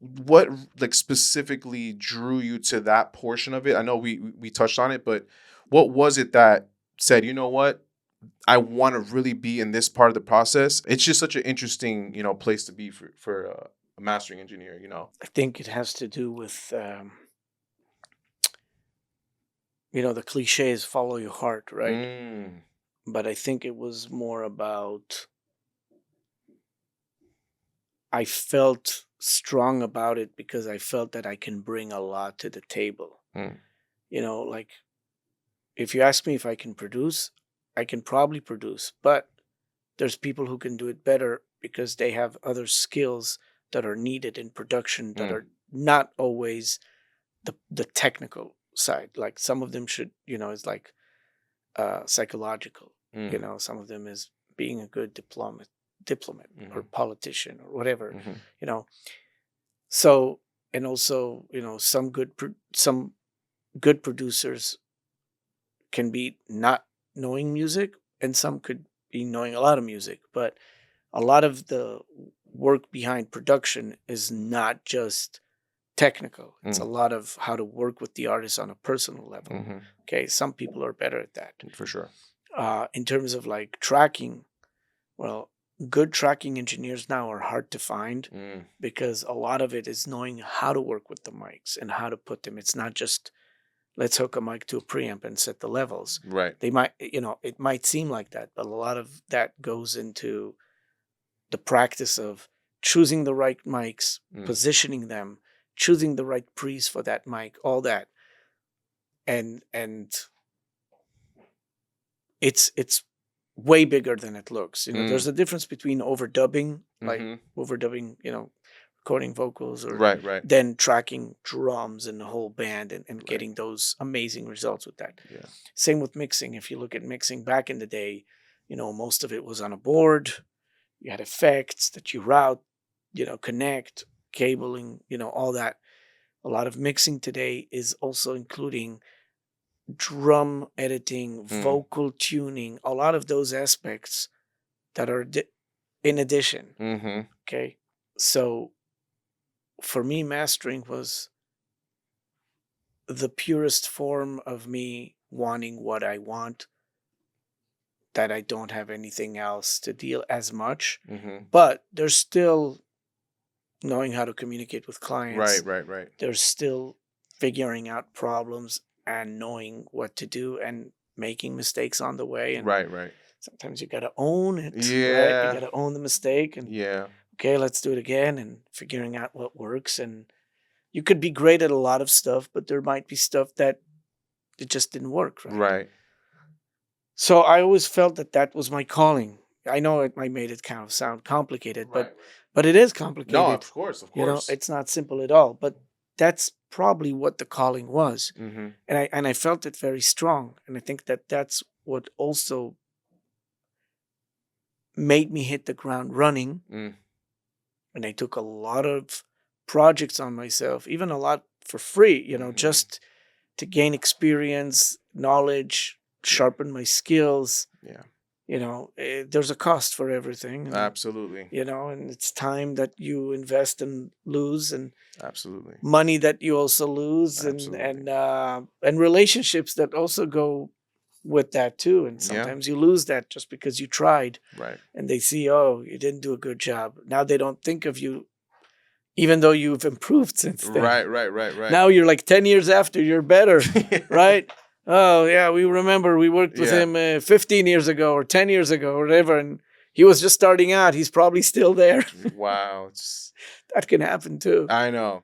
what like specifically drew you to that portion of it? I know we touched on it, but what was it that said, you know what, I want to really be in this part of the process? It's just such an interesting, place to be for a mastering engineer. I think it has to do with, the cliche is follow your heart, right? Mm, But I think it was more about I felt strong about it because I felt that I can bring a lot to the table. mm, Like if you ask me if I can produce, I can probably produce, but there's people who can do it better because they have other skills that are needed in production that mm, are not always the technical side. Like some of them should, is like psychological. mm, Some of them is being a good diplomat or mhm, politician or whatever. mhm. You know, so and also some good producers can be not knowing music, and some could be knowing a lot of music, but a lot of the work behind production is not just technical. It's a Mm, lot of how to work with the artist on a personal level. mhm. Okay, some people are better at that. For sure. In terms of like tracking, well, good tracking engineers now are hard to find Mm, because a lot of it is knowing how to work with the mics and how to put them. It's not just let's hook a mic to a preamp and set the levels. right. They might, it might seem like that, but a lot of that goes into the practice of choosing the right mics, Mm, positioning them, choosing the right pre's for that mic, all that. And it's way bigger than it looks. mm, There's a difference between overdubbing, like mhm. overdubbing, recording vocals or Right, right. then tracking drums and the whole band and Right. getting those amazing results with that. Yeah. Same with mixing. If you look at mixing back in the day, most of it was on a board. You had effects that you route, connect, cabling, all that. A lot of mixing today is also including drum editing, Mm, vocal tuning, a lot of those aspects that are in addition. mhm. Okay. So for me, mastering was the purest form of me wanting what I want, that I don't have anything else to deal as much. Mhm. But there's still knowing how to communicate with Right, clients. right, right. There's still figuring out problems and knowing what to do and making mistakes on the way. And Right, right. sometimes you got to own it, right? You got Yeah. to own the mistake and, Yeah. okay, let's do it again and figuring out what works. And you could be great at a lot of stuff, but there might be stuff that it just didn't work, right? Right. So I always felt that that was my calling. I know I made it kind of sound complicated, Right, but right. it is No, complicated. of course, of course. It's not simple at all. But that's probably what the calling was, Mhm. and I felt it very strong. And I think that that's what also made me hit the ground running. Mm, And I took a lot of projects on myself, even a lot for free. mhm. Just to gain experience, knowledge, Yeah. sharpen my skills. Yeah. There's a cost for everything, and Absolutely. and it's time that you invest and lose, and Absolutely. money that you also lose, and Absolutely. relationships that also go with that too. And Yeah. sometimes you lose that just because you tried, Right. and they see, oh, you didn't do a good job. Now they don't think of you, even though you've improved since then. Right, right, right, right. Now you're like 10 years after, you're better, right? Oh, yeah, we remember we worked with Yeah. him 15 years ago or 10 years ago or whatever, and he was just starting out. He's probably still there. Wow. It's That can happen too. I know.